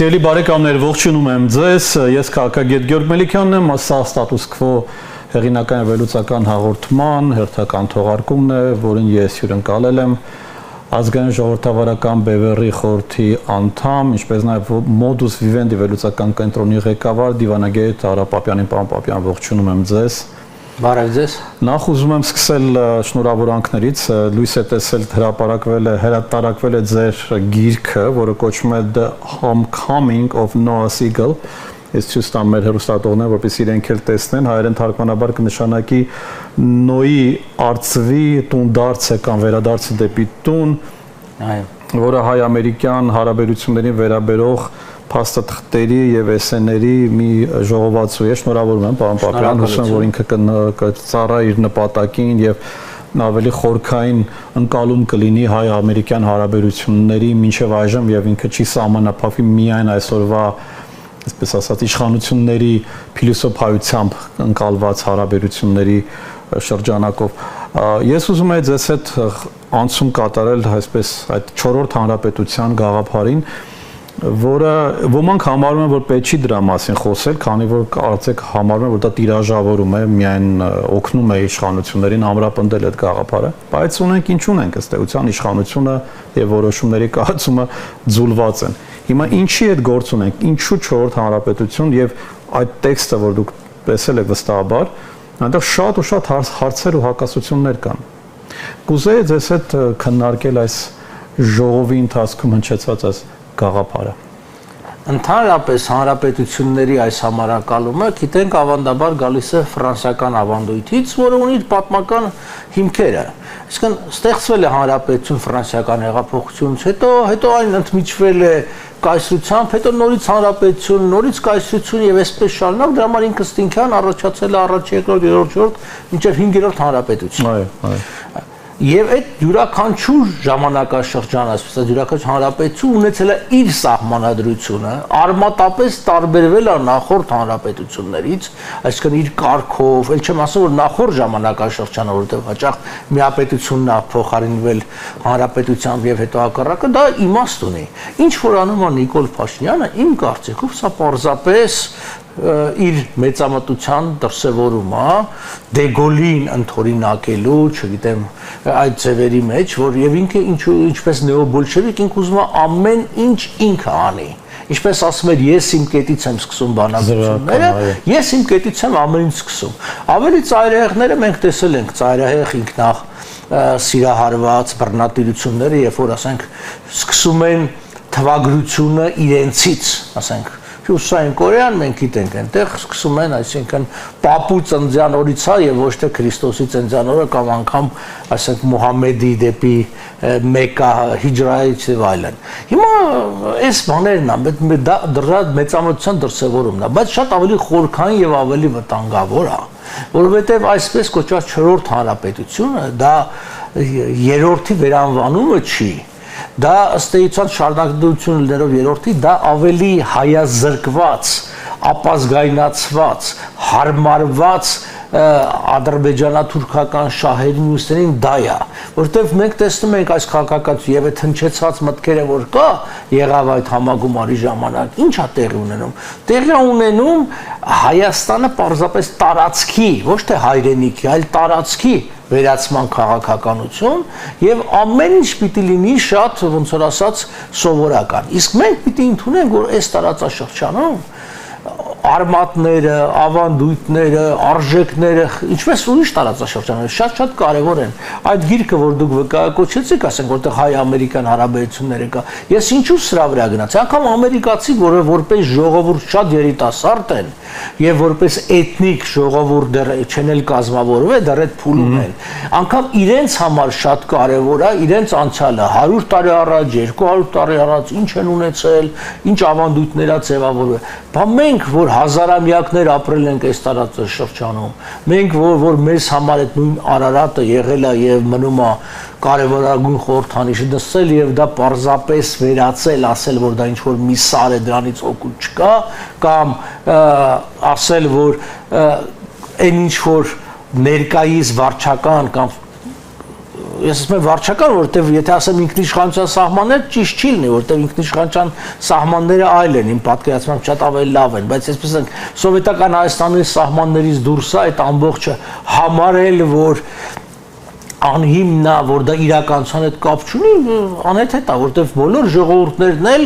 Սիրելի բարեկամներ, ողջունում եմ ձեզ, ես քաղաքագետ Գյորգ Մելիքյանն եմ, սա Status Quo հեղինական վերլուծական հաղորդման հերթական թողարկումն է, որին ես հյուրընկալել եմ ազգային ժողովրդավարական Բևեռի խորհրդի անդամ, ինչպես նաև Modus Vivendi վերլուծական կենտրոնի ղեկավար Դիվանագետ Արա Պապյանին, պարոն Պապյան, ողջունում եմ ձեզ։ Բարև ձեզ։ Նախ ուզում եմ սկսել շնորհավորանքներից, լույս է տեսել հրատարակվել է ձեր գիրքը, որը կոչվում է The Homecoming of Noah Segal։ Ես ցույց տամ մեր հեռուստատողներին, որպեսզի իրենք էլ տեսնեն, հայերեն թարգմանաբար կնշանակի Նոյի արծվի տունդարձը կամ վերադարձը դեպի տուն, որը հայ-ամերիկյան հարաբերություններին վերաբերող փաստաթղթերի եւ էսսեների մի ժողովածու է։ Շնորհավորում եմ, պարոն Պապյան, հուսում եմ, որ ինքը կծառայի իր նպատակին եւ ավելի խորքային ընկալում կլինի հայ-ամերիկյան հարաբերությունների մինչեւ այժմ եւ ինքը չի սահմանափակվի միայն այսօրվա, այսպես ասած, իշխանությունների փիլիսոփայությամբ ընկալված հարաբերությունների շրջանակով։ Ես ուզում եմ ձեզ հետ անցում կատարել այսպես այդ 4-րդ հանրապետության գաղափարին, որը ոմանք համարում են, որ պետք չի դրա մասին խոսել, քանի որ կարծեք համարում են, որ դա տիրաժավորում է, միայն օգնում է իշխանություններին ամրապնդել այդ գաղափարը, բայց ունենք ինչ ունենք, ըստ էության իշխանությունը եւ որոշումների կայացումը ձուլված են։ Հիմա ինչի այդ գործ ունենք, ինչու 4-րդ հանրապետություն եւ այդ տեքստը, որ դուք տեսել եք վստահաբար, այնտեղ շատ ու շատ հարցեր ու հակասություններ կան։ Կուզեի ձեզ հետ քննարկել այս ժողովի ընթացքում հնչեցած այս գաղափարը։ Ընդհանրապես հանրապետությունների այս համարակալումը, գիտենք, ավանդաբար գալիս է ֆրանսիական ավանդույթից, որը ունի իր պատմական հիմքերը։ Այսինքն ստեղծվել է հանրապետություն ֆրանսիական հեղափոխությունից հետո այն ընդմիջվել է կայսրությամբ, հետո նորից հանրապետություն, նորից կայսրություն եւ այսպես շարունակ, դրա համար ինքնստինքյան առաջացել է առաջ, երկրորդ, երրորդ, չորրորդ, մինչեւ 5-րդ հանրապետություն։ Այո։ Եվ այդ յուրաքանչյուր ժամանակաշրջան, այսպես յուրաքանչյուր հանրապետություն ունեցել է իր սահմանադրությունը, արմատապես տարբերվել է նախորդ հանրապետություններից, այսինքն իր կարգով, ել չեմ ասում, որ նախորդ ժամանակաշրջանը, որովհետև հաճախ միապետությունն է փոխարինվել հանրապետությամբ եւ հետո հակառակը, դա իմաստ ունի։ Ինչ որ անում է Նիկոլ Փաշինյանը, իմ կարծիքով սա պարզապես իր մեծամտության դրսևորում է Դեգոլին ընդօրինակելու, չգիտեմ, այդ ձևերի մեջ, որ եւ ինքը ինչպես նեոբոլշևիկ ինքը ուզում է ամեն ինչ ինքը անի։ Ինչպես ասում էր, ես իմ կետից եմ սկսում բանականությունները, ես իմ կետից եմ ամեն ինչ սկսում։ Ավելի ծայրահեղները մենք տեսել ենք, ծայրահեղ ինքնախ սիրահարված բռնատիրությունները, երբ որ ասենք սկսում են թվագրությունը իրենցից, ասենք Հյուսային Կորեան մենք գիտենք այնտեղ սկսում են, այսինքն Պապու ծննդյան օրից է եւ ոչ թե Քրիստոսի ծննդյան օրը կամ անգամ, այսինքն Մուհամեդի դեպի Մեկա հիջրայից եւ այլն։ Հիմա այս բաներն է, դա դրա մեծամտության դրսեւորումն է, բայց շատ ավելի խորքային եւ ավելի վտանգավոր է, որովհետեւ այսպես կոչված 4-րդ հանրապետությունը դա երրորդի վերանվանումը չի։ Դա ըստ էության շարունակություն լինելով երրորդի, դա ավելի հայազրկված, ապազգայնացված, հարմարված ադրբեջանա-թուրքական շահերին ուսերին դա է, որովհետև մենք տեսնում ենք այս քաղաքականություն եւ այդ հնչեցած մտքերը, որ կա, եղավ այդ համագումարի ժամանակ, ի՞նչ է տեղի ունենում։ Տեղի ունենում Հայաստանը պարզապես տարածքի, ոչ թե հայրենիքի, այլ տարածքի վերացման քաղաքականություն եւ ամեն ինչ պիտի լինի շատ, ոնց որ ասած, սովորական։ Իսկ մենք պիտի ընդունենք, որ այս տարածաշրջանում արմատները, ավանդույթները, արժեքները, ինչպես ուրիշ տարածաշրջաններ, շատ կարևոր են։ Այդ գիրքը, որ դուք վկայակոչեցիք, ասենք, որտեղ հայ-ամերիկյան հարաբերությունները կա, ես ինչու սրա վրա գնացի։ Անկամ ամերիկացի, որը որպես ժողովուրդ շատ երիտասարդ են եւ որպես էթնիկ ժողովուրդ դեռ չեն էլ կազմավորվել, դեռ այդ փուլում են։ Անկամ իրենց համար շատ կարևոր է իրենց անցյալը 100 տարի առաջ, 200 տարի առաջ ինչ են ունեցել, ինչ ավանդույթներ ա ձևավորվել։ Բա մենք, որ հազարամյակներ ապրել ենք այս տարածաշրջանում, մենք, որ մեզ համար այդ նույն Արարատը եղել է եւ մնում է կարևորագույն խորհրդանիշը դասել եւ դա պարզապես վերացել, ասել, որ դա ինչ որ մի սար է, դրանից օգուտ չկա, կամ ասել, որ այն ինչ որ ներկայիս վարչական կամ ես ասում եմ վարչական, որովհետև եթե ասեմ ինքնիշխանության սահմաններ, ճիշտ չի լինի, որովհետև ինքնիշխանության սահմանները այլ են, իմ պատկերացմամբ շատ ավելի լավ են, բայց այսպես ասենք, սովետական Հայաստանի սահմաններից դուրս է այդ ամբողջը համարել, որ անհիմնա, որ դա իրականության հետ կապ չունի, անհետ է, որովհետև բոլոր ժողովուրդներն էլ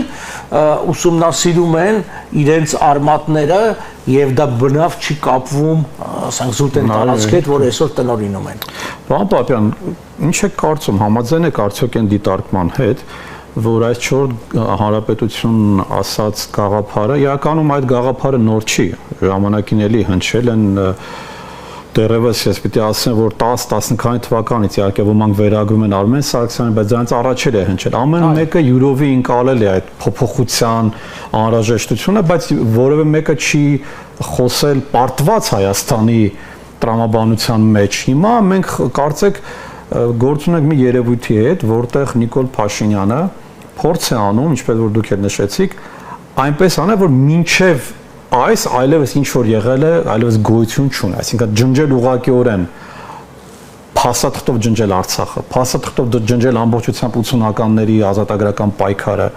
ուսումնասիրում են իրենց արմատները եւ դա բնավ չի կապվում, ասենք զուտեն տարածքի հետ, որ այսօր տնօրինում են։ Պարոն Պապյան, ինչ եք կարծում, համաձայն եք արդյոք այն դիտարկման հետ, որ այս 4 հանրապետություն ասած գաղափարը, իրականում այդ գաղափարը նոր չի, ժամանակին էլի հնչել են դեռևս ես պիտի ասեմ, որ 10-15 թվականից իհարկե ոմանք վերագրում են Արմեն Սարգսյանին, բայց դրանից առաջել է հնչել։ Ամեն մեկը յուրովի ընկալել է այդ փոփոխության անհրաժեշտությունը, բայց որևէ մեկը չի խոսել պարտված Հայաստանի տրամաբանության մեջ։ Հիմա մենք կարծեք գործ ունենք մի երևույթի հետ, որտեղ Նիկոլ Փաշինյանը փորձ է անում, ինչպես որ դուք եք նշեցիք, այնպես անել, որ մինչև այս այլևս ինչ որ եղել է, այլևս գոյություն չունի, այսինքն ջնջել ուղղակիորեն փաստաթղթով ջնջել Արցախը, փաստաթղթով ջնջել ամբողջությամբ 80-ականների ազատագրական պայքարը,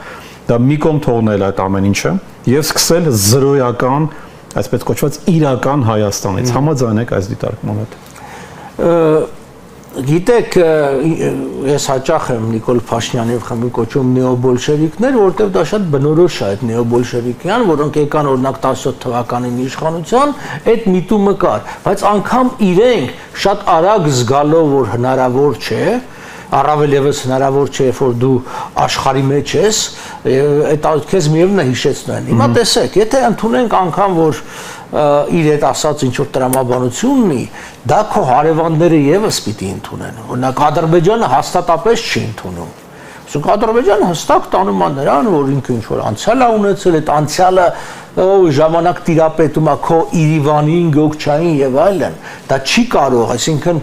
դա մի կողմ թողնել այդ ամեն ինչը եւ սկսել զրոյական, այսպես կոչված իրական Հայաստանից։ Համաձայն եք այս դիտարկման հետ։ Գիտեք, ես հաճախ եմ Նիկոլ Փաշինյանին խմբի կոչում նեոբոլշևիկներ, որովհետև դա շատ բնորոշ է այդ նեոբոլշևիկյան, որոնք եկան օրինակ 17 թվականին իշխանության, այդ միտումը կար, բայց անգամ իրենք շատ արագ զգալով, որ հնարավոր չէ, առավել եւս հնարավոր չէ, որ դու աշխարհի մեջ ես, այդ քեզ միևնույն է հիշեցնում են։ Հիմա տեսեք, եթե ընդունենք անգամ, որ իր հետ ասած ինչ որ տրամաբանություն ունի, դա քո հարևանները եւս պիտի ընդունեն։ Օրինակ Ադրբեջանը հաստատապես չի ընդունում։ Իսկ Ադրբեջանը հստակ տանում է նրան, որ ինքը ինչ որ անցյալ է ունեցել, այդ անցյալը ժամանակ տիրապետում է քո Իրիվանին, Գոկչային եւ այլն։ Դա չի կարող, այսինքն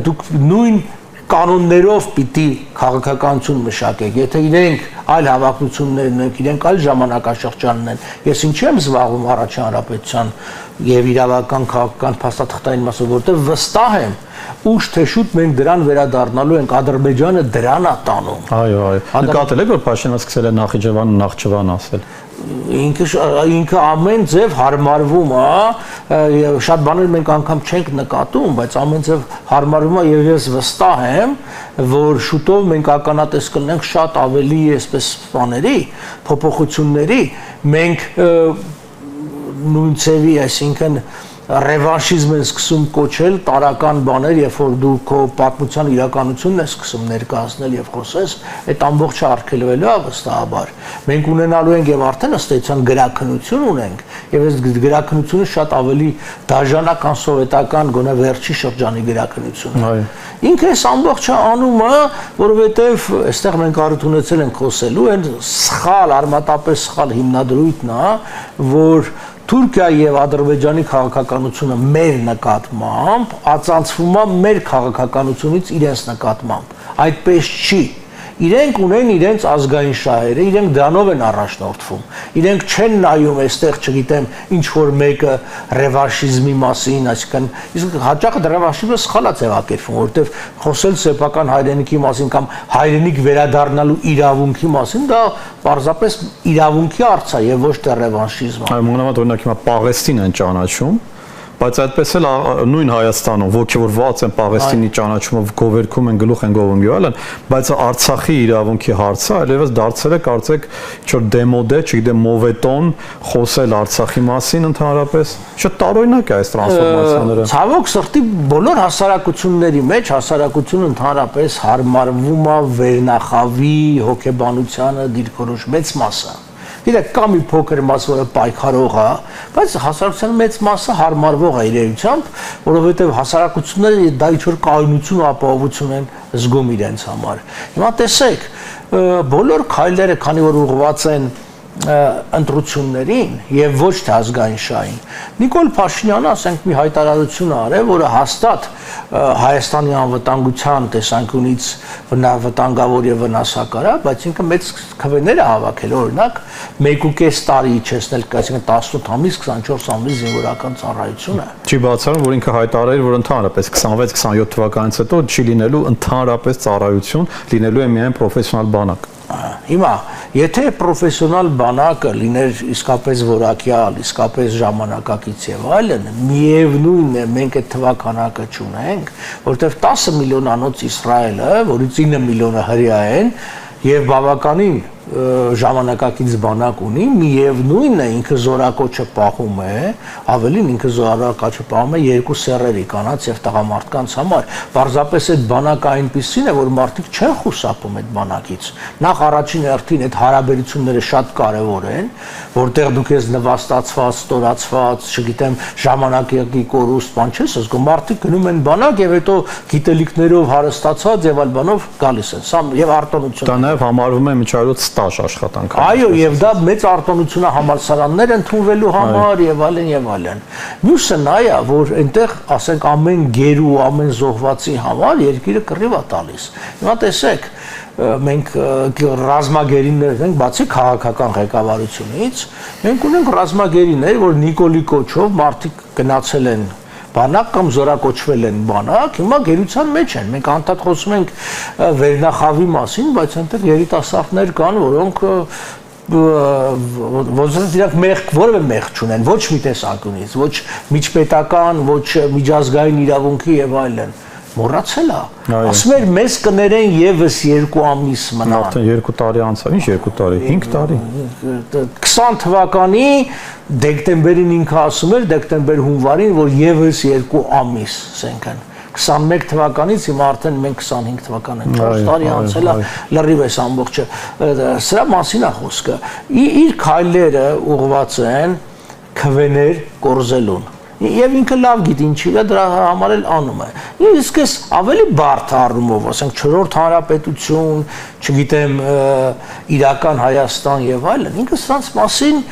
դուք նույն կանոններով պիտի քաղաքականություն մշակեք, եթե իրենք այլ հավակնություններ ունեն, իրենք այլ ժամանակաշրջանն են, ես ինչի եմ զբաղվում առաջին հանրապետության եւ իրավական քաղաքական փաստաթղթային մասով, որտեղ վստահ եմ, ուշ թե շուտ մենք դրան վերադառնալու ենք, Ադրբեջանը դրան է տանում։ Այո, նկատել եք, որ Փաշինյանը սկսել է Նախիջևան ասել։ Ինքը ամեն ձև հարմարվում է, շատ բաներ մենք անգամ չենք նկատում, բայց ամեն ձև հարմարվում է եւ ես վստահ եմ, որ շուտով մենք ականատես կլինենք շատ ավելի այսպես բաների, փոփոխությունների, մենք նույն ձևի, այսինքն ռևանշիզմ են սկսում կոչել տարական բաներ, երբ որ դու քո պատմության իրականությունն ես սկսում ներկայացնել եւ խոսես, այդ ամբողջը արգելվելու է վստահաբար։ Մենք ունենալու ենք եւ արդեն ըստ էության գրաքննություն ունենք, եւ այս գրաքննությունը շատ ավելի դաժանական սովետական գոնե վերջի շրջանի գրաքննությունը։ Ինքը այս ամբողջը անում է, որովհետեւ այստեղ մենք առիթ ունեցել ենք խոսելու, այն սխալ, արմատապես սխալ հիմնադրույթն է, որ Թուրքիայի եւ Ադրբեջանի քաղաքականությունը մեր նկատմամբ ածանցվում է մեր քաղաքականությունից իրենց նկատմամբ։ Այդպես չի։ Իրենք ունեն իրենց ազգային շահերը, իրենք դրանով են առաջնորդվում։ Իրենք չեն նայում այստեղ, չգիտեմ, ինչ որ մեկը ռևանշիզմի մասին, այսինքն իսկ հաճախ ռևանշիզմը սխալ է ձևակերպվում, որովհետև խոսել սեփական հայրենիքի մասին կամ հայրենիք վերադառնալու իրավունքի մասին, դա պարզապես իրավունքի հարց է եւ ոչ թե ռևանշիզմ։ Այո, մանավանդ օրինակ հիմա Պաղեստին են ճանաչում, բայց այդպես էլ նույն Հայաստանում ողջորված են Պաղեստինի ճանաչումով գովերքում են գլուխ են գովում եւ այլն, բայց Արցախի իրավունքի հարցը այլևս դարձել է կարծեք ինչ-որ դեմոդե, չգիտեմ, մովետոն խոսել Արցախի մասին ընդհանրապես։ Շատ տարօրինակ է այս տրանսֆորմացիաները։ Ցավոք սրտի բոլոր հասարակությունների մեջ հասարակությունը ընդհանրապես հարմարվում է վերնախավի հոգեբանությանը դիրքորոշ մեծ մասը։ Գիտեք, կա մի փոքր մաս, որը պայքարող է, բայց հասարակության մեծ մասը հարմարվող է իրենությամբ, որովհետև հասարակությունները դա ինչ-որ կայունություն ու ապահովություն են զգում իրենց համար։ Հիմա տեսեք, բոլոր քայլերը, քանի որ ուղղված են ընտրություններին եւ ոչ թե ազգային շահին։ Նիկոլ Փաշինյանը, ասենք, մի հայտարարություն արել, որը հաստատ Հայաստանի անվտանգության տեսանկյունից վտանգավոր եւ վնասակար է, բայց ինքը մեծ քվեներ է հավաքել, օրինակ 1.5 տարի իջեցնել, այսինքն 18 ամիս, 24 ամիս զինվորական ծառայություն է։ Չի բացառում, որ ինքը հայտարարել, որ ընդհանրապես 26-27 թվականից հետո չի լինելու ընդհանրապես ծառայություն, լինելու է միայն պրոֆեսիոնալ բանակ։ Հիմա, եթե պրոֆեսիոնալ բանակը լիներ իսկապես որակյալ, իսկապես ժամանակակից եւ այլն, միևնույն է, մենք այդ թվականակը չունենք, որտեղ 10 միլիոնանոց Իսրայելը, որից 9 միլիոնը հրեա են, եւ բավականին ժամանակակից բանակ ունի, միևնույն է, ինքը զորակոչը պահում է, ավելին ինքը զորակոչը պահում է երկու սեռերի, կանանց եւ տղամարդկանց համար։ Պարզապես այդ բանակը այնպիսին է, որ մարդիկ չեն խուսափում այդ բանակից։ Նախ առաջին հերթին այդ հարաբերությունները շատ կարեւոր են, որտեղ դուք ես նվաստացված, ստորացված, չգիտեմ, ժամանակի կորուստ բան չես ասում, մարդիկ գնում են բանակ եւ հետո գիտելիքներով հարստացած եւ այլ բանով գալիս են։ Սա եւ արտոնություն։ Դա նաեւ համարվում է միջազգային ստաժ աշխատանք։ Այո, եւ դա մեծ արտոնություն է համալսարաններ ընդունվելու համար եւ այլն եւ այլն։ Մյուսը նա է, որ այնտեղ, ասենք, ամեն գերու, ամեն զոհվածի համար երկիրը կռիվ է տալիս։ Հիմա տեսեք, մենք ռազմագերիներ ենք, բացի քաղաքական ղեկավարությունից, մենք ունենք ռազմագերիներ, որ Նիկոլի կոչով մարդիկ գնացել են բանակ կամ զորակոչվել են բանակ, հիմա գերության մեջ են։ Մենք անդադ խոսում ենք վերնախավի մասին, բայց այնտեղ երիտասարդներ կան, որոնք որոնք մեղք, որևէ մեղք չունեն, ոչ մի տեսանկյունից, ոչ միջպետական, ոչ միջազգային իրավունքի եւ այլն։ Մոռացել է։ Ասում էր մեզ կներեն եւս 2 ամիս մնան։ Արդեն 2 տարի անցավ, ինչ 2 տարի, 5 տարի։ 20 թվականի դեկտեմբերին ինքը ասում էր, դեկտեմբեր-հունվարին, որ եւս 2 ամիս, ասենքն 21 թվականից հիմա արդեն մենք 25 թվական ենք, 4 տարի անցել է, լրիվ էս ամբողջը։ Սրա մասին է խոսքը։ Իր քայլերը ուղղված են քվեներ կորզելուն։ Եվ ինքը լավ գիտի ինչի է դրա համար էլ անում է։ Իսկ էս ավելի բարդ առումով, ասենք 4-րդ հանրապետություն, չգիտեմ, իրական Հայաստան եւ այլն, ինքը սրանց մասին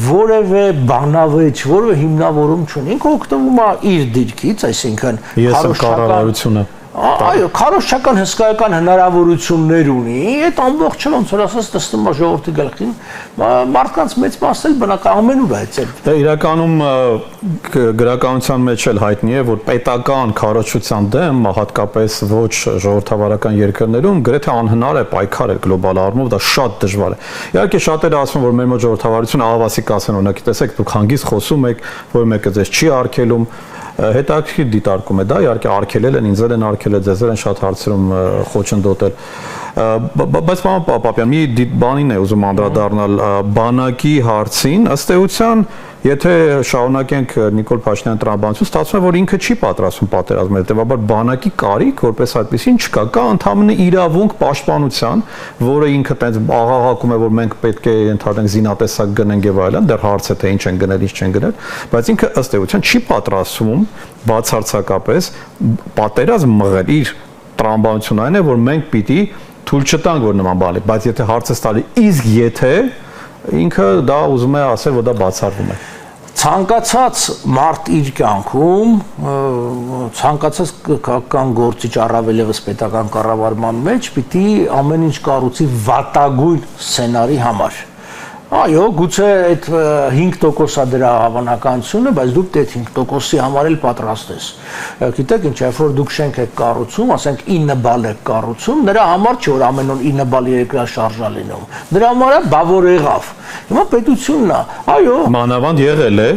որևէ բանավեճ, որևէ հիմնավորում չունի։ Ինքը օգտվում է իր դիրքից, այսինքն կառավարությունը Այո, քարոզչական հսկայական հնարավորություններ ունի, այդ ամբողջը ոնց որ ասած տեսնում է ժողովրդի գլխին, մարդկանց մեծ մասն էլ բնական ամենուր է այցել։ Դա իրականում գրականության մեջ էլ հայտնի է, որ պետական քարոզչության դեմ, հատկապես ոչ ժողովրդավարական երկրներում, գրեթե անհնար է պայքարել գլոբալ առումով, դա շատ դժվար է։ Իհարկե շատերը ասում որ մեր մոտ ժողովրդավարությունը ահավասիկ ասեն, օրինակ, տեսեք, դուք հանգիստ խոսում եք, որ մեկը ձեզ չի արգելում, հետաքրքիր դիտարկում է դա, իհարկե արգելել են, ինձ են արգելել, ձեզ են շատ հարցերում խոչընդոտել, բայց պարոն Պապյան, մի բանին է ուզում անդրադառնալ բանակի հարցին, ըստ էության, եթե շարունակենք Նիկոլ Փաշինյանի տրամաբանությունը, ստացվում է, որ ինքը չի պատրաստվում պատերազմել, հետևաբար բանակի կարիք, որպես այդպեսին չկա, կա ընդհանրապես իրավունք պաշտպանության, որը ինքը տենց աղաղակում է, որ մենք պետք է ընդհանրենք զինատեսակ գնենք եւ այլն, դեռ հարց է թե ինչ են գնել, ինչ չեն գնել, բայց ինքը ըստ էության չի պատրաստվում բացարձակապես պատերազմ մղել, իր տրամաբանությունն այն է, որ մենք պիտի թույլ չտանք, որ նման բան լինի, բայց եթե հարցը ստալի, իսկ եթե ինքը դա ուզում է ասել, որ դա բացառվում է։ Ցանկացած մարդ իր կյանքում, ցանկացած քաղաքական գործիչ առավել եւս պետական կառավարման մեջ պիտի ամեն ինչ կառուցի վատագույն սցենարի համար։ Այո, գուցե այդ 5% է դրա հավանականությունը, բայց դուք այդ 5%-ի համար էլ պատրաստ ես։ Գիտեք ինչ, երբ որ դուք շենք եք կառուցում, ասենք 9 բալ եք կառուցում, նրա համար չէ որ ամեն օր 9 բալ երկրաշարժ է լինում։ Դրա համար է բավոր եղավ։ Հիմա պետությունն է, այո, մանավանդ եղել է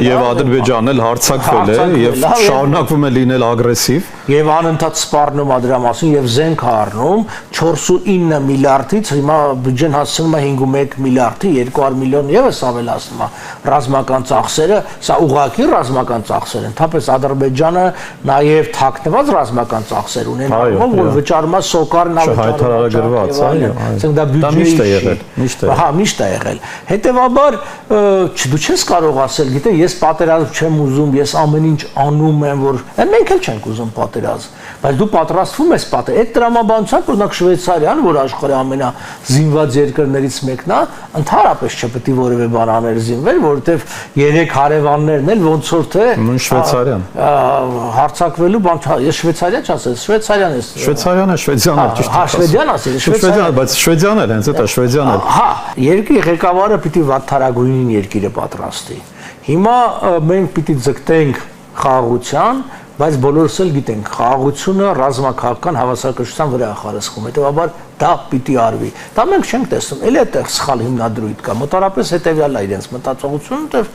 եւ Ադրբեջանն էլ հարձակվել է եւ շարունակվում է լինել ագրեսիվ եւ անընդհատ սպառնում է դրա մասին եւ զենք առնում 4.9 միլիարդից հիմա բյուջեն հասցնում է 5.1 միլիարդի 200 միլիոն եւս ավելացնում է ռազմական ծախսերը, սա ուղղակի ռազմական ծախսեր են, թափես Ադրբեջանը նաեւ թաքնված ռազմական ծախսեր ունեն, որ վճարում է սոկարն հայտարարագրված, այո, ասենք դա բյուջեի միշտ է, հա, միշտ է եղել։ Հետևաբար դու չես կարող ասել, գիտե, ես պատերազմ չեմ ուզում, ես ամեն ինչ անում եմ, որ մենք էլ չենք ուզում պատերազմ, բայց դու պատրաստվում ես այդ տրամաբանությամբ, օրինակ Շվեյցարիան, որ աշխարհի ամենազինված երկրներից մեկն է, ընդհանրապես չպետք է որևէ բան աներ զինվեր, որովհետև 3 հարևաններն էլ ոնց որ թե Շվեյցարիան հարցակվելու բան, ես շվեյցարիա չասել, շվեյցարիան է։ Շվեյցարիան է, շվեդիան է, ճիշտ է։ Հա, շվեդիան ասել, շվեդիան, բայց շվեդիան էլ հենց դա շվեդիան էլ։ Հա, երկրի ղեկավարը պիտի վատթարագույնին երկիրը պատրաստի։ Հիմա մենք պիտի ձգտենք խաղաղության, բայց բոլորս էլ գիտենք, խաղաղությունը ռազմաքաղաքական հավասարակշռության վրա է խարսխում, հետևաբար դա պիտի արվի։ Դա մենք չենք տեսնում, էլ այդտեղ սխալ հիմնադրույթ կա, մոտավորապես հետևյալն է իրենց մտածողությունը, որտեղ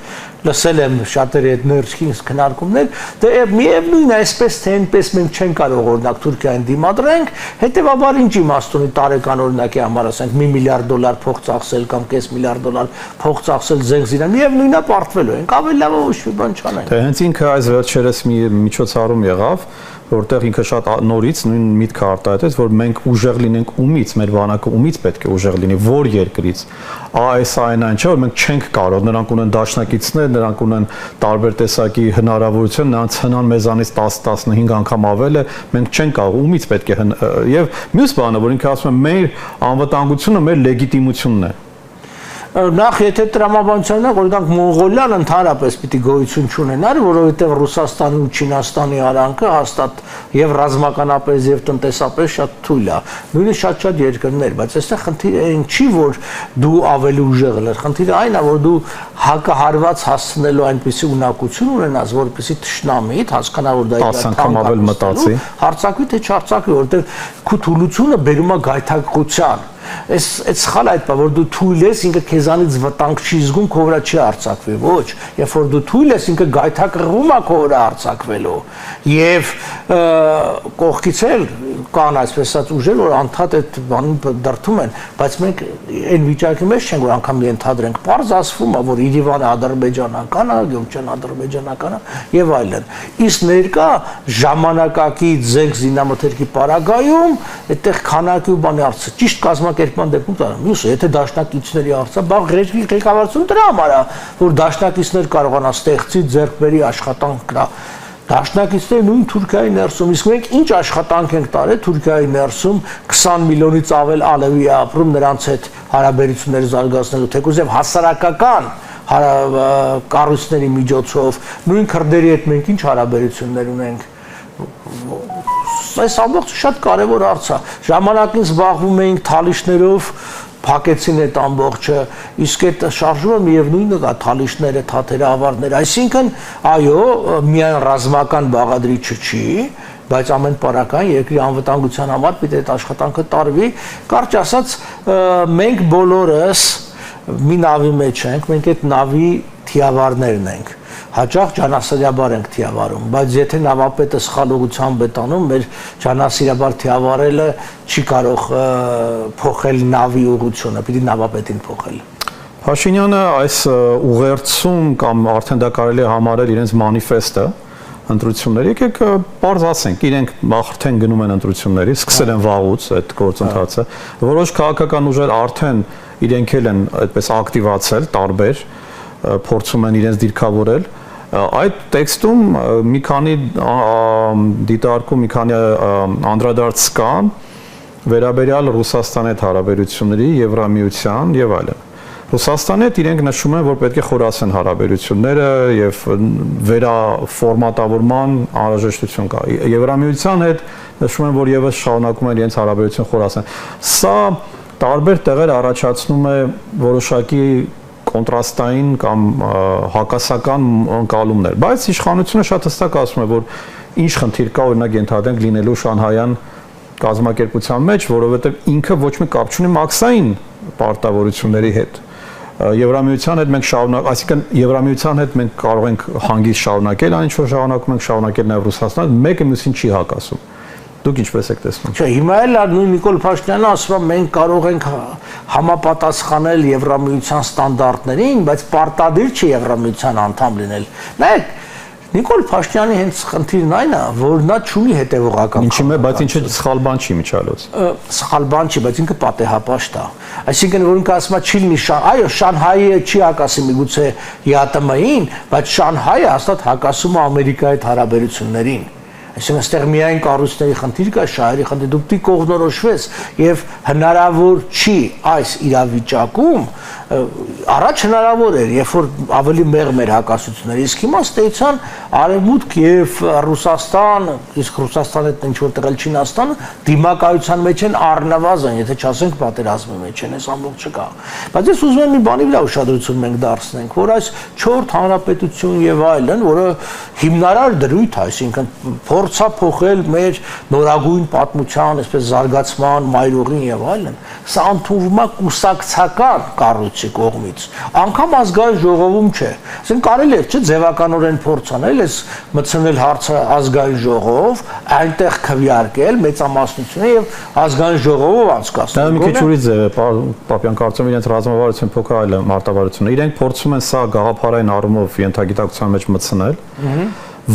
լսել եմ շատերի հետ ներքին քննարկումներ, դե միևնույն է, այսպես թե այնպես մենք չենք կարող օրինակ Թուրքիային դիմադրենք, հետևաբար ինչ իմաստ ունի տարեկան օրինակի համար ասենք $1 միլիարդ փող ծախսել կամ $500 միլիարդ փող ծախսել զենք զինան, միևնույնն է պարտվելու ենք, ավելի լավ ոչ մի բան չանենք։ Դե հենց ինքը այս վերջերս մի միջոցառում եղավ, որտեղ ինքը շատ նորից նույն միտքը արտահայտեց, որ մենք ուժեղ լինենք ումից, մեր բանակը ումից պետք է ուժեղ լինի, որ երկրից։ Այս այն չէ, որ մենք չենք կարող, նրանք ունեն դաշնակիցներ, նրանք ունեն տարբեր տեսակի հնարավորություն, նրանց հնան մեզանից 10-15 անգամ ավել է, մենք չենք կարող, ումից պետք է եւ մյուս բանը, որ ինքը ասում է, մեր անվտանգությունը մեր լեգիտիմությունն է։ Նախ եթե տրամաբանության օրինակ Մոնղոլիան ընդհանրապես պիտի գոյություն չունենար, որովհետև Ռուսաստանի ու Չինաստանի արանքը հաստատ եւ ռազմականապես եւ տնտեսապես շատ թույլ է։ Նույնիսկ շատ երկրներ, բայց այստեղ խնդիրը այն չի, որ դու ավելի ուժեղ ես, խնդիրը այն է, որ դու հակահարված հասցնելու այնպիսի ունակություն ունենաս, որպեսզի թշնամիդ հասկանա, որ դա իր հարցակվի թե չհարցակվի, որովհետև քո թուլությունը բերում է գայթակղության։ Այս սխալ այդ բա որ դու թույլ ես ինքը քեզանից վտանգ չի զգում քո վրա չի արցակվի ոչ երբ որ դու թույլ ես ինքը գայթակղվում է քո վրա արցակվելու եւ կողքից էլ կան այսպես ասած ուժեր որ անդադ այդ բանին դրթում են բայց մենք այն վիճակի մեջ չենք որ անգամ ենթադրենք պարզ ասվում է որ Երևանը ադրբեջանական է Գյումրիան ադրբեջանական է եւ այլն իսկ ներկա ժամանակակից զենք զինամթերքի պարագայում այդտեղ քանակի ու բանի արծը ճիշտ կազմակերպման դեպքում դա մյուսը եթե դաշնակիցների արծա բաղ ղեկավարությունը դրա համար է որ դաշնակիցներ կարողանան ստեղծի ձեռք բերի աշխատանք կրա Դաշնակիցները նույն Թուրքիայի ներսում, իսկ մենք ինչ աշխատանք ենք տարել Թուրքիայի ներսում 20 միլիոնից ավել ալևի է ապրում նրանց հետ հարաբերությունները զարգացնելու, թեկուզ եւ հասարակական կառույցների միջոցով, նույն քրդերի հետ մենք ինչ հարաբերություններ ունենք։ Այս ամբողջը շատ կարևոր հարց է։ Ժամանակին զբաղվում էինք թալիշներով փակեցին այդ ամբողջը, իսկ այդ շարժումը միևնույնն է, թալիշները, թաթերը, ավարները, այսինքն, այո, միայն ռազմական բաղադրիչը չի, բայց ամեն պարական երկրի անվտանգության համար պիտի այդ աշխատանքը տարվի, կարճ ասած, մենք բոլորս մի նավի մեջ ենք, մենք այդ նավի թիավարներն ենք, հաճախ ջանասիրաբար ենք թիավարում, բայց եթե նավապետը սխալ ուղղությամբ է տանում, մեր ջանասիրաբար թիավարելը չի կարող փոխել նավի ուղղությունը, պիտի նավապետին փոխել։ Փաշինյանը այս ուղերձում կամ արդեն դա կարելի է համարել իրենց մանիֆեստը ընտրությունների, եկեք բարձ ասենք, իրենք արդեն գնում են ընտրությունների, սկսել են վաղուց այդ գործընթացը, որոշ քաղաքական ուժեր արդեն իրենք էլ են այդպես ակտիվացել, տարբեր փորձում են իրենց դիրքավորել այդ տեքստում մի քանի դիտարկում մի քանի անդրադարձ կան վերաբերյալ Ռուսաստանի հետ հարաբերությունների, Եվրամիության եւ այլն։ Ռուսաստանի հետ իրենք նշում են, որ պետք է խորացեն հարաբերությունները եւ վերաֆորմատավորման անհրաժեշտություն կա։ Եվրամիության հետ նշում են, որ եւս շարունակում են իրենց հարաբերություն խորացնել։ Սա տարբեր տեղեր առաջացնում է որոշակի կոնտրաստային կամ հակասական ընկալումներ, բայց իշխանությունը շատ հստակ ասում է, որ ինչ խնդիր կա օրինակ ենթադրենք լինելու Շանհայյան կազմակերպության մեջ, որովհետև ինքը ոչ մի կապ չունի մաքսային պարտավորությունների հետ։ Եվրամիության հետ մենք այսինքն Եվրամիության հետ մենք կարող ենք հանգիստ շարունակել, այն ինչ որ շարունակում ենք շարունակել նաև Ռուսաստանը, մեկը մյուսին չի հակասում։ Դուք ինչպես եք տեսնում։ Չէ, հիմա էլ նույն Նիկոլ Փաշինյանը ասում է մենք կարող ենք համապատասխանել Եվրամիության ստանդարտներին, բայց պարտադիր չի Եվրամիության անդամ լինել։ Նայեք, Նիկոլ Փաշինյանի հենց խնդիրն այն է, որ նա չունի հետևողական։ Ինչի՞ է, բայց ինչ սխալ բան չի միջալոց։ Սխալ բան չի, բայց ինքը պատեհապաշտ է։ Այսինքն որ ինքը ասում է չի լինի այո, Շանհայը չի հակասի միգուցե ԵԱՏՄ-ին, բայց Շանհայը հաստատ հակասում է Ամերիկայի հետ հարաբերություններին։ Այսինքն այստեղ միայն կառույցների խնդիր կա, շահերի խնդիր, դու պիտի կողմնորոշվես եւ հնարավոր չի այս իրավիճակում առաջ հնարավոր էր, երբ որ ավելի մեղմ էր հակասությունները, իսկ հիմա ստեյցան Արևմուտք եւ Ռուսաստան, իսկ Ռուսաստանը ինչ որտեղ էլ Չինաստանը դիմակայության մեջ են առնվազն, եթե չասենք պատերազմի մեջ են, այս ամբողջը կա։ Բայց ես ուզում եմ մի բանի վրա ուշադրություն մենք դարձնենք, որ այս 4 հանրապետություն եւ այլն, որը հիմնարար դրույթ է, այսինքն փորձա փոխել մեր նորագույն պատմության, այսպես զարգացման մայրուղին եւ այլն, սա ընդունվում է կուսակցական կառույցի կողմից, անգամ ազգային ժողովում չէ։ Ասենք կարելի է, չէ, ձևականորեն փորձ անել, այս մտցնել հարցը ազգային ժողով, այնտեղ քվեարկել մեծամասնությունը եւ ազգային ժողովով անցկացնել։ Դա մի քիչ ուրիշ ձև է, Պապյան, կարծում եմ իրենց ռազմավարություն փոքր այլ է մարտավարությունը։ Իրենք փորձում են սա գաղափարային առումով ենթագիտակցության մեջ մտցնել,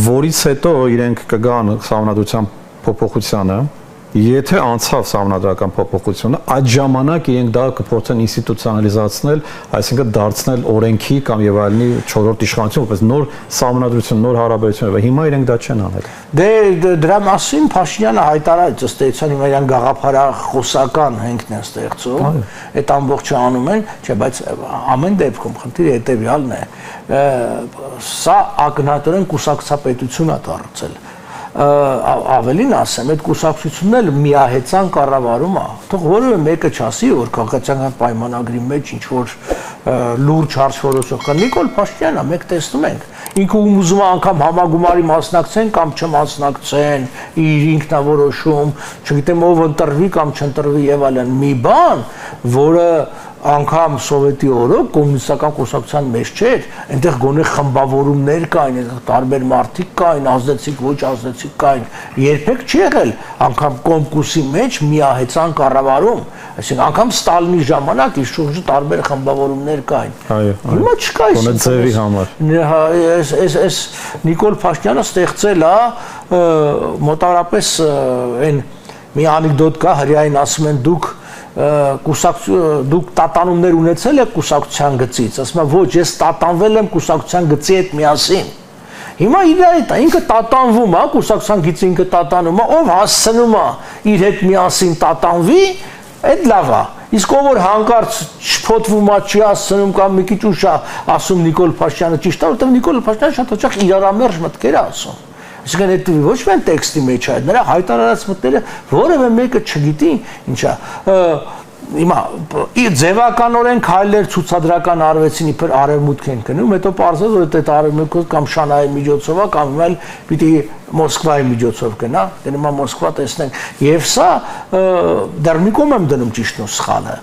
որից հետո իրենք կգան սահմանադրության փոփոխությանը, եթե անցավ սահմանադրական փոփոխությունը, այդ ժամանակ իրենք դա կփորձեն ինստիտուցիոնալիզացնել, այսինքն դարձնել օրենքի կամ եւ այլնի 4-րդ իշխանություն, որպես նոր սահմանադրություն, նոր հարաբերություն, եւ հիմա իրենք դա չեն անել։ Դե դրա մասին Փաշինյանը հայտարարեց, ըստ էության հիմա իրան գաղափարախոսական հենքն են ստեղծում, այդ ամբողջը անում են, չէ, բայց ամեն դեպքում խնդիրը հետեւյալն է, սա ակնհայտորեն կուսակցապետություն է դարձել։ Ավելին ասեմ, այդ կուսակցությունն էլ միահեծան կառավարում է, թող որևէ մեկը չասի, որ քաղաքացիական պայմանագրի մեջ ինչ որ լուրջ հարց որոշող կա, Նիկոլ Փաշինյանն է, մենք տեսնում ենք, ինքը ուզում է անգամ համագումարի մասնակցեն կամ չմասնակցեն, իր ինքնավորոշում, չգիտեմ ով ընտրվի կամ չընտրվի եւ այլն, մի բան, որը անգամ սովետի օրոք կոմունիստական կուսակցության մեջ չէր, այնտեղ գոնե խմբավորումներ կային, այնտեղ տարբեր մարդիկ կային, ազդեցիկ, ոչ ազդեցիկ կային, երբեք չի եղել անգամ կոմկուսի մեջ միահեծան կառավարում, այսինքն անգամ Ստալինի ժամանակ իր շուրջը տարբեր խմբավորումներ կային։ Հիմա չկա ձևի համար։ Այս Նիկոլ Փաշինյանը ստեղծել է մոտավորապես այն մի անեկդոտ կա, հրեային ասում են դուք տատանումներ ունեցել եք կուսակցության գծից, ասում եմ ոչ, ես տատանվել եմ կուսակցության գծի հետ միասին։ Հիմա ինքը տատանվում է, կուսակցության գծի ինքը տատանում է, ով հասցնում է իր հետ միասին տատանվի, այդ լավ է։ Իսկ ով որ հանկարծ չփոթվում է, չի հասցնում կամ մի քիչ ուշ է ասում Նիկոլ Փաշինյանը ճիշտ է, որովհետև Նիկոլ Փաշինյանը շատ հաճախ իրարամերժ մտքեր է ասում։ Այսինքն այդ ոչ միայն տեքստի մեջ է, նրա հայտարարած մտքերը որևէ մեկը չգիտի ինչա։ Հիմա ձևականորեն քայլեր ցուցադրական արվեցին իբր արևմուտք են գնում, հետո պարզվեց որ այդ արևմուտքը կամ Շանհայի միջոցով է կամ էլ պիտի Մոսկվայի միջոցով գնա, դե նման Մոսկվա տեսնենք, եւ սա դեռ մի կողմ եմ դնում ճիշտն ու սխալը,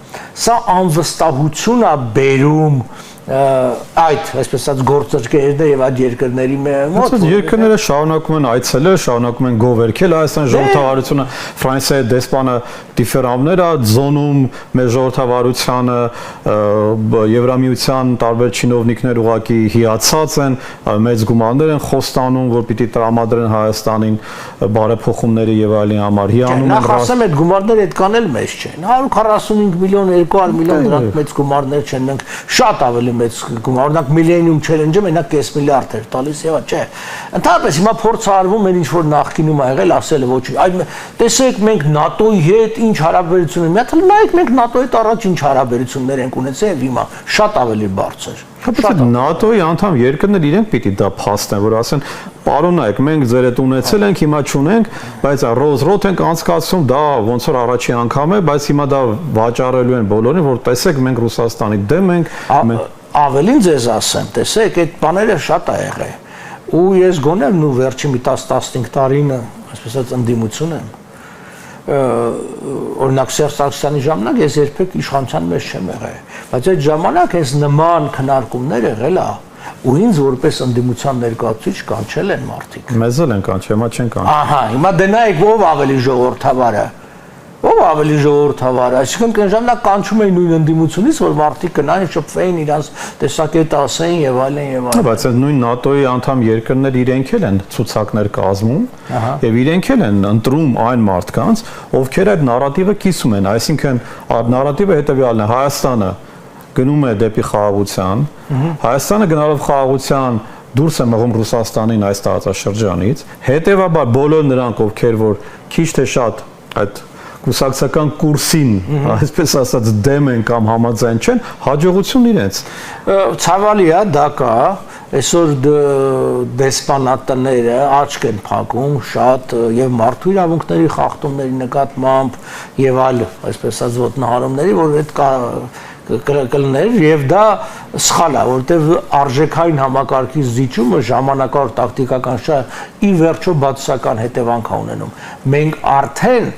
սա անվստահություն է բերում այդ, այսպես ասած, գործընկերներ եւ այդ երկրների մոտ։ Երկրները շարունակում են այցելել, շարունակում են գովերքել Հայաստանի ժողովրդավարությունը, Ֆրանսիայի դեսպանը դիֆերաններ է ձոնում մեր ժողովրդավարությանը, Եվրամիության տարբեր չինովնիկներ ուղղակի հիացած են, մեծ գումարներ են խոստանում, որ պիտի տրամադրեն Հայաստանին բարեփոխումների եւ այլն համար։ Հիանում են։ Նախ ասեմ, այդ գումարները այդքան էլ մեծ չեն։ 145 միլիոն, 200 միլիոն դրանք մեծ գումարներ չեն, մենք շատ ավելի մեծ գումար, օրինակ միլենիում չելենջը մենակ 5 միլիարդ էր տալիս եւ չէ։ Ընդհանրապես հիմա փորձ արվում էր ինչ որ նախկինում ա եղել, ասել ոչ, այլ տեսեք մենք ՆԱՏՕ-ի հետ ինչ հարաբերություն ունենք, միացել նայեք մենք ՆԱՏՕ-ի հետ առաջ ինչ հարաբերություններ ենք ունեցել եւ հիմա շատ ավելի բարձր։ ՆԱՏՕ-ի անդամ երկրներ իրենք պիտի դա փաստեն, որ ասեն, պարոնայք, մենք ձեր հետ ունեցել ենք, հիմա չունենք, բայց ռոզ-ռոթ ենք անցկացում, դա ոնց որ առաջի անգամ է, բայց հիմա դա վաճառելու են բոլորին, որ տեսեք մենք Ռուսաստանի դեմ ենք։ Ավելին ձեզ ասեմ, տեսեք, այդ բաները շատ ա եղել։ Ու ես գոնե նու վերջի մի 10-15 տարին, այսպես ասած, ընդդիմություն եմ։ Օրինակ Սերժ Սարգսյանի ժամանակ ես երբեք իշխանության մեջ չեմ եղել, բայց այդ ժամանակ այս նման քննարկումներ եղել է, ու ինձ որպես ընդդիմության ներկայացուցիչ կանչել են մարդիկ։ Մեզ էլ են կանչել, հիմա չեն կանչել։ Ահա, հիմա դե նայեք ով ավելի ժողովրդավար է։ Ով ավելի ժողովրդավար է, այսինքն այն ժամանակ կանչում էին նույն ընդդիմությունից, որ մարդիկ գնային, շփվեին, իրանց տեսակետը ասեին եւ այլն եւ այլն։ Բայց այդ նույն ՆԱՏՕ-ի անդամ երկրներ իրենք էլ են ցուցակներ կազմում եւ իրենք էլ են ընտրում այն մարդկանց, ովքեր այդ նարատիվը կիսում են, այսինքն նարատիվը հետեւյալն է, Հայաստանը գնում է դեպի խաղաղության, Հայաստանը գնալով խաղաղության դուրս է մղում Ռուսաստանին այս տարածաշրջանից, հետեւաբար բոլոր նրանք, ովքեր որ քիչ թե շատ այդ կուսակցական կուրսին, այսպես ասած, դեմ են կամ համաձայն չեն, հաջողություն իրենց։ Ցավալի է, դա կա, այսօր դեսպանատները աչք են փակում շատ եւ մարդու իրավունքների խախտումների նկատմամբ եւ այլ, այսպես ասած, ոտնահարումների, որ այդ կլներ եւ դա սխալ է, որտեւ արժեքային համակարգի զիջումը ժամանակավոր տակտիկական շահ ի վերջո բացասական հետևանք է ունենում։ Մենք արդեն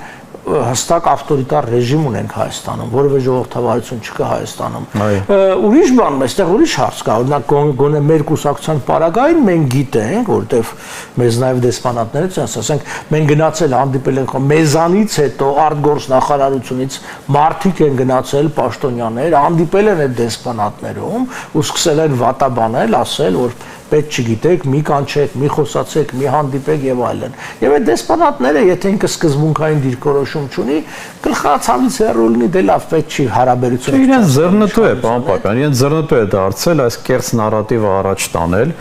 հստակ ավտորիտար ռեժիմ ունենք Հայաստանում, որևէ ժողովրդավարություն չկա Հայաստանում։ Ուրիշ բան, այստեղ ուրիշ հարց կա, օրինակ գոնե մեր կուսակցության պարագային մենք գիտենք, որտեվ մեզ նաև դեսպանատներից են, ասենք, մենք գնացել հանդիպել ենք մեզանից հետո արտգործ նախարարությունից մարդիկ են գնացել պաշտոնյաներ, հանդիպել են այդ դեսպանատներում ու սկսել են վատաբանել, ասել, որ պետք չգիտեք, մի կանչեք, մի խոսացեք, մի հանդիպեք եւ այլն։ Եվ այդ դեսպանատները, եթե ինքը սկզբունքային դիրքորոշում չունի, գլխացավից հեռու լինի, դե լավ, պետք չի հարաբերություն։ Իրեն ձեռնտու է, պարոն Պապյան, իրեն ձեռնտու է դարձել այս կեղծ նարատիվը առաջ տանել,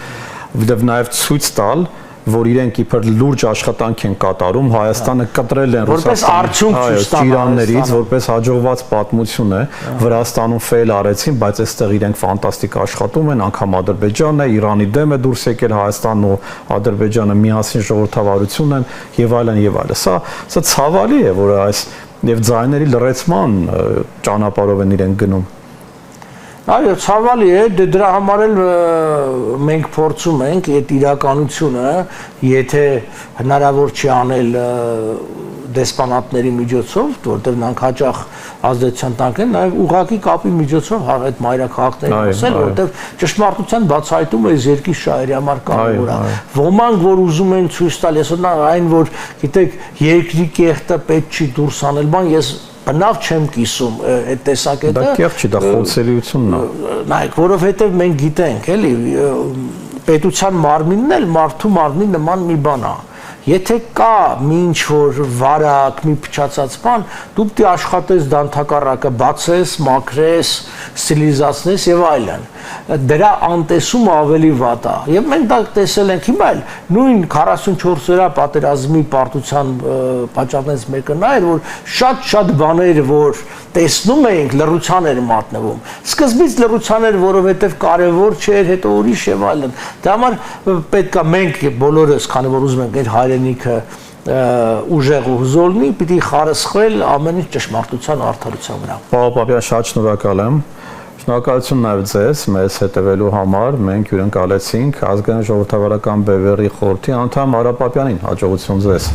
եւ նաեւ ցույց տալ, որ իրենք իբր լուրջ աշխատանք են կատարում, Հայաստանը կտրել են Ռուսաստանից, որպես հաջողված պատմություն է, Վրաստանում ֆեյլ արեցին, բայց այստեղ իրենք ֆանտաստիկ աշխատում են, անգամ Ադրբեջանն է, Իրանի դեմ է դուրս եկել Հայաստանն ու Ադրբեջանը միասին ժողովրդավարություն են եւ այլն եւ այլն։ Սա ցավալի է, որ այս եւ ձայների լրացման ճանապարհով են իրենք գնում։ Այո, ցավալի է, դրա համար էլ մենք փորձում ենք այդ իրականությունը, եթե հնարավոր չի անել դեսպանատների միջոցով, որտեղ նրանք հաճախ ազդեցության տակ են, նաև ուղղակի կապի միջոցով այդ մայրաքաղաքներին ասել, որտեղ ճշմարտության բացահայտումը այս երկրի շահերի համար կարևոր է։ Ոմանք, որ ուզում են ցույց տալ, ես այն, որ գիտեք, երկրի կեղտը պետք չի դուրս անել, բան ես բնավ չեմ կիսում այդ տեսակետը։ Դա կեղծ չի, դա խոցելիությունն է։ Նայեք, որովհետև մենք գիտենք, էլի, պետության մարմինն էլ մարդու մարմնի նման մի բան է։ Եթե կա մի ինչ-որ վարակ, մի փչացած բան, դու պետք է աշխատես դանդակառակը, բացես, մաքրես, ստիլիզացնես եւ այլն։ Դրա անտեսումը ավելի վատ է։ Եվ մենք դա տեսել ենք հիմա էլ նույն 44-օրյա պատերազմի պարտության պատճառներից մեկը նա էր, որ շատ բաներ, որ տեսնում էինք, լռության էր մատնվում։ Սկզբից լռության էր, որովհետև կարևոր չէր, հետո ուրիշ եւ այլն։ Դա համար պետք է մենք բոլորս, քանի որ ուզում ենք այդ հայրենիքը ուժեղ ու հզոր լինի, պիտի խարսխվել ամեն ինչ ճշմարտության արդարության վրա։ Պարոն Պապյան, շատ շնորհակալ եմ։ Շնորհակալություն նաև ձեզ մեզ հետևելու համար։ Մենք հյուրընկալեցինք ազգային ժողովրդավարական բևեռի խորհրդի անդամ Արա Պապյանին։ Հաջողություն ձեզ։